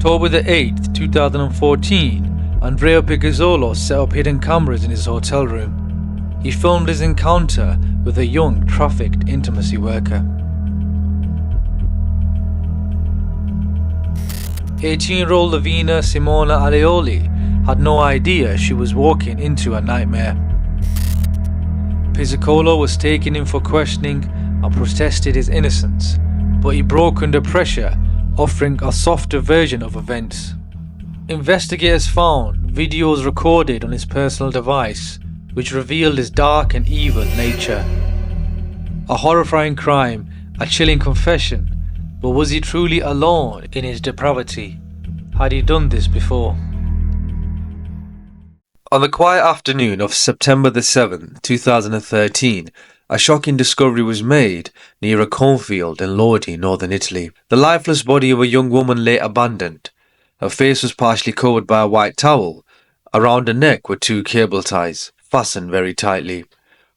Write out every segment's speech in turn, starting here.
October the 8th, 2014, Andrea Picazzolo set up hidden cameras in his hotel room. He filmed his encounter with a young, trafficked intimacy worker. 18-year-old Lavinia Simona had no idea she was walking into a nightmare. Picazzolo was taken in for questioning and protested his innocence, but he broke under pressure, offering a softer version of events. Investigators found videos recorded on his personal device, which revealed his dark and evil nature. A horrifying crime, a chilling confession, but was he truly alone in his depravity? Had he done this before? On the quiet afternoon of September the 7th, 2013, a shocking discovery was made near a cornfield in Lodi, northern Italy. The lifeless body of a young woman lay abandoned. Her face was partially covered by a white towel. Around her neck were two cable ties, fastened very tightly,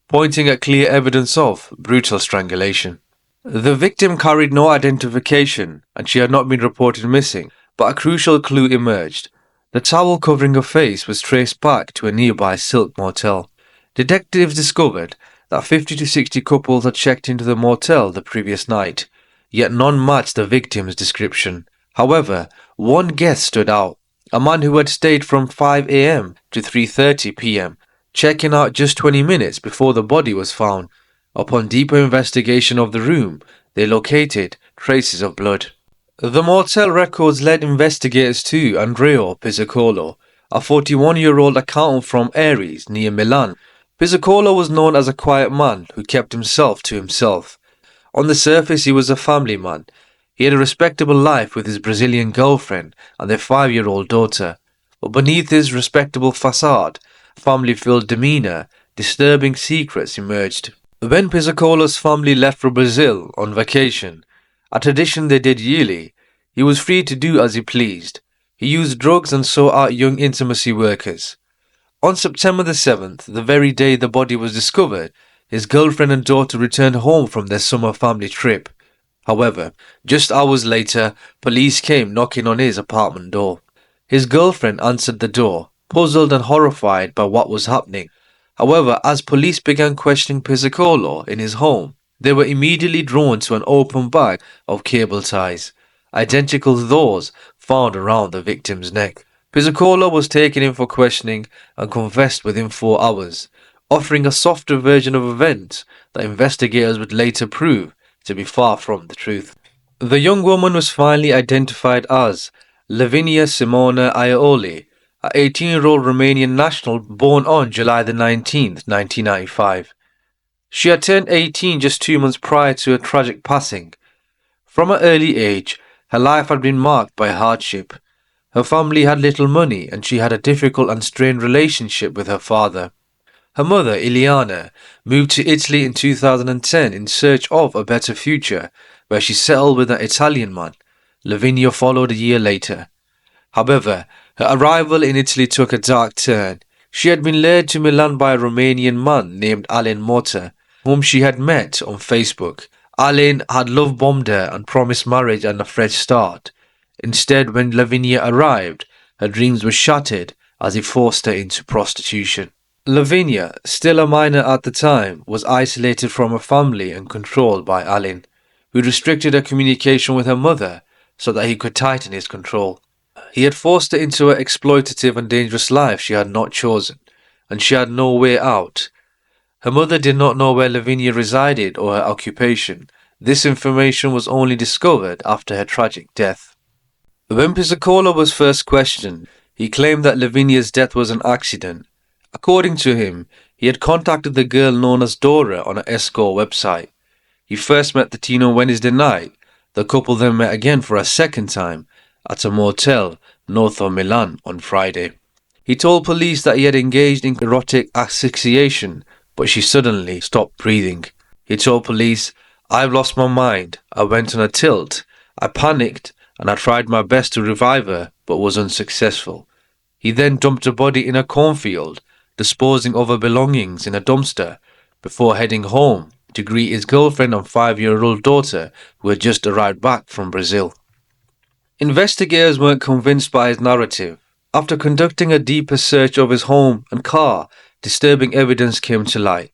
pointing at clear evidence of brutal strangulation. The victim carried no identification and she had not been reported missing, but a crucial clue emerged. The towel covering her face was traced back to a nearby Silk motel. Detectives discovered that 50 to 60 couples had checked into the motel the previous night, yet none matched the victim's description. However, one guest stood out, a man who had stayed from 5 a.m. to 3:30 p.m., checking out just 20 minutes before the body was found. Upon deeper investigation of the room, they located traces of blood. The motel records led investigators to Andrea Picazzolo, a 41-year-old accountant from Aries, near Milan. Picazzolo was known as a quiet man who kept himself to himself. On the surface, he was a family man. He had a respectable life with his Brazilian girlfriend and their 5-year-old daughter. But beneath his respectable facade, family-filled demeanour, disturbing secrets emerged. When Picazzolo's family left for Brazil on vacation, a tradition they did yearly, he was free to do as he pleased. He used drugs and sought out young intimacy workers. On September the 7th, the very day the body was discovered, his girlfriend and daughter returned home from their summer family trip. However, just hours later, police came knocking on his apartment door. His girlfriend answered the door, puzzled and horrified by what was happening. However, as police began questioning Picazzolo in his home, they were immediately drawn to an open bag of cable ties, identical to those found around the victim's neck. Picazzolo was taken in for questioning and confessed within 4 hours, offering a softer version of events that investigators would later prove to be far from the truth. The young woman was finally identified as Lavinia Simona, an 18-year-old Romanian national born on July the 19th, 1995. She had turned 18 just 2 months prior to her tragic passing. From an early age, her life had been marked by hardship. Her family had little money and she had a difficult and strained relationship with her father. Her mother, Iliana, moved to Italy in 2010 in search of a better future, where she settled with an Italian man. Lavinia followed a year later. However, her arrival in Italy took a dark turn. She had been lured to Milan by a Romanian man named Alain Motta, whom she had met on Facebook. Alain had love-bombed her and promised marriage and a fresh start. Instead, when Lavinia arrived, her dreams were shattered as he forced her into prostitution. Lavinia, still a minor at the time, was isolated from her family and controlled by Alain, who restricted her communication with her mother so that he could tighten his control. He had forced her into an exploitative and dangerous life she had not chosen, and she had no way out. Her mother did not know where Lavinia resided or her occupation. This information was only discovered after her tragic death. When Picazzolo was first questioned, he claimed that Lavinia's death was an accident. According to him, he had contacted the girl known as Dora on an escort website. He first met the teen on Wednesday night. The couple then met again for a second time at a motel north of Milan on Friday. He told police that he had engaged in erotic asphyxiation, but she suddenly stopped breathing. He told police, "I've lost my mind. I went on a tilt. I panicked and I tried my best to revive her, but was unsuccessful." He then dumped her body in a cornfield, disposing of her belongings in a dumpster, before heading home to greet his girlfriend and 5-year-old daughter who had just arrived back from Brazil. Investigators weren't convinced by his narrative. After conducting a deeper search of his home and car, disturbing evidence came to light.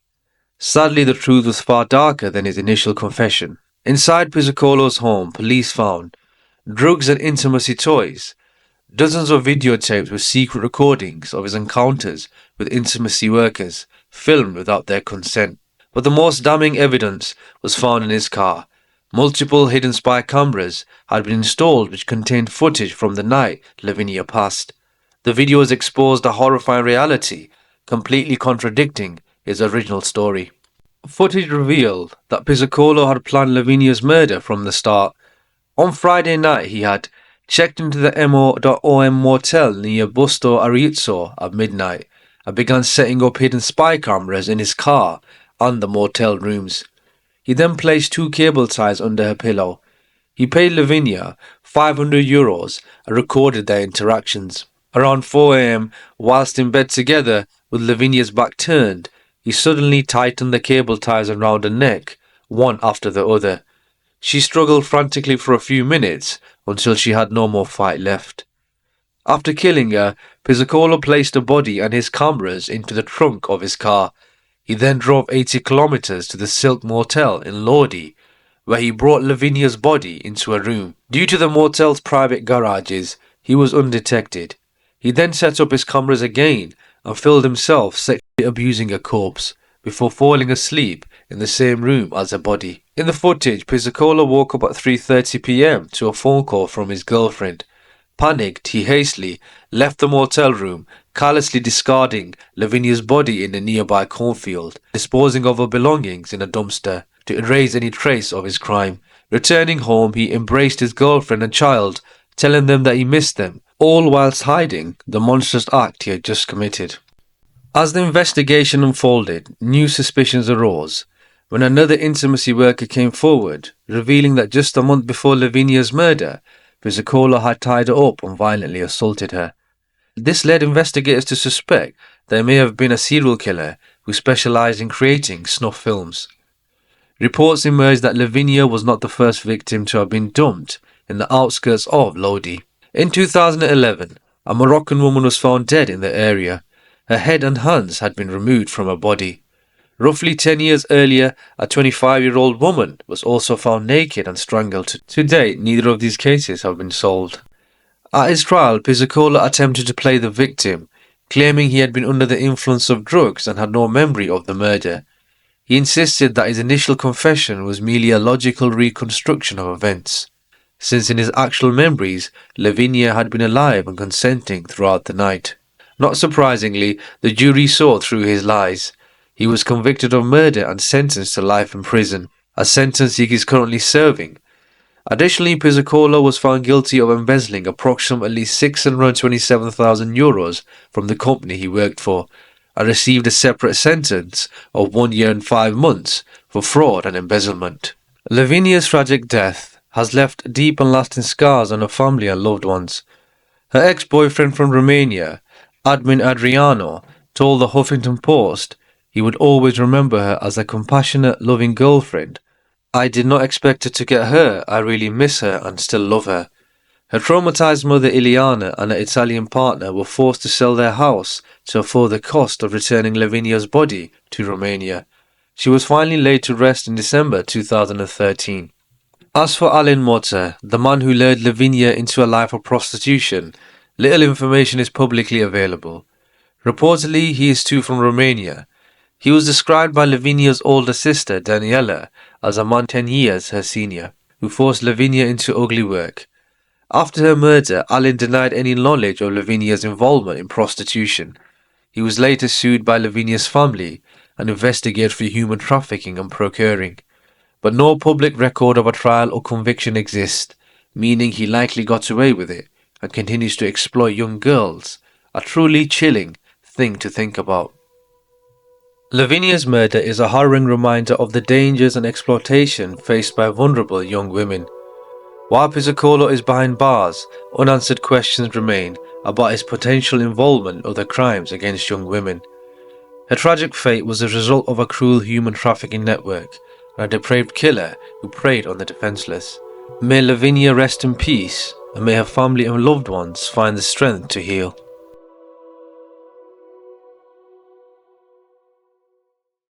Sadly, the truth was far darker than his initial confession. Inside Pizzicolo's home, police found drugs and intimacy toys, dozens of videotapes with secret recordings of his encounters with intimacy workers, filmed without their consent. But the most damning evidence was found in his car. Multiple hidden spy cameras had been installed which contained footage from the night Lavinia passed. The videos exposed a horrifying reality, completely contradicting his original story. Footage revealed that Pizzicolo had planned Lavinia's murder from the start. On Friday night, he had checked into the MO.OM motel near Busto Arezzo at midnight and began setting up hidden spy cameras in his car and the motel rooms. He then placed two cable ties under her pillow. He paid Lavinia €500 and recorded their interactions. Around 4 a.m., whilst in bed together with Lavinia's back turned, he suddenly tightened the cable ties around her neck, one after the other. She struggled frantically for a few minutes until she had no more fight left. After killing her, Pizzicolo placed the body and his cameras into the trunk of his car. He then drove 80 kilometers to the Silk Motel in Lodi, where he brought Lavinia's body into a room. Due to the motel's private garages, he was undetected. He then set up his cameras again and filmed himself sexually abusing a corpse before falling asleep in the same room as her body. In the footage, Pizzicolo woke up at 3:30 p.m. to a phone call from his girlfriend. Panicked, he hastily left the motel room, carelessly discarding Lavinia's body in a nearby cornfield, disposing of her belongings in a dumpster to erase any trace of his crime. Returning home, he embraced his girlfriend and child, telling them that he missed them, all whilst hiding the monstrous act he had just committed. As the investigation unfolded, new suspicions arose when another intimacy worker came forward, revealing that just a month before Lavinia's murder, Pizzicolo had tied her up and violently assaulted her. This led investigators to suspect there may have been a serial killer who specialized in creating snuff films. Reports emerged that Lavinia was not the first victim to have been dumped in the outskirts of Lodi. In 2011, a Moroccan woman was found dead in the area. Her head and hands had been removed from her body. Roughly 10 years earlier, a 25-year-old woman was also found naked and strangled. To date, neither of these cases have been solved. At his trial, Pizzicolo attempted to play the victim, claiming he had been under the influence of drugs and had no memory of the murder. He insisted that his initial confession was merely a logical reconstruction of events, since in his actual memories, Lavinia had been alive and consenting throughout the night. Not surprisingly, the jury saw through his lies. He was convicted of murder and sentenced to life in prison, a sentence he is currently serving. Additionally, Pizzicolo was found guilty of embezzling approximately €627,000 from the company he worked for, and received a separate sentence of 1 year and 5 months for fraud and embezzlement. Lavinia's tragic death has left deep and lasting scars on her family and loved ones. Her ex-boyfriend from Romania, Admin Adriano, told the Huffington Post he would always remember her as a compassionate, loving girlfriend. I did not expect it to get her. I really miss her and still love her. Her traumatized mother Iliana and her Italian partner were forced to sell their house to afford the cost of returning Lavinia's body to Romania. She was finally laid to rest in December 2013. As for Alin Motter, the man who lured Lavinia into a life of prostitution, little information is publicly available. Reportedly, he is too from Romania. He was described by Lavinia's older sister, Daniela, as a man 10 years her senior, who forced Lavinia into ugly work. After her murder, Alin denied any knowledge of Lavinia's involvement in prostitution. He was later sued by Lavinia's family and investigated for human trafficking and procuring. But no public record of a trial or conviction exists, meaning he likely got away with it and continues to exploit young girls, a truly chilling thing to think about. Lavinia's murder is a harrowing reminder of the dangers and exploitation faced by vulnerable young women. While Pizzicolo is behind bars, unanswered questions remain about his potential involvement in other crimes against young women. Her tragic fate was the result of a cruel human trafficking network and a depraved killer who preyed on the defenseless. May Lavinia rest in peace, and may her family and loved ones find the strength to heal.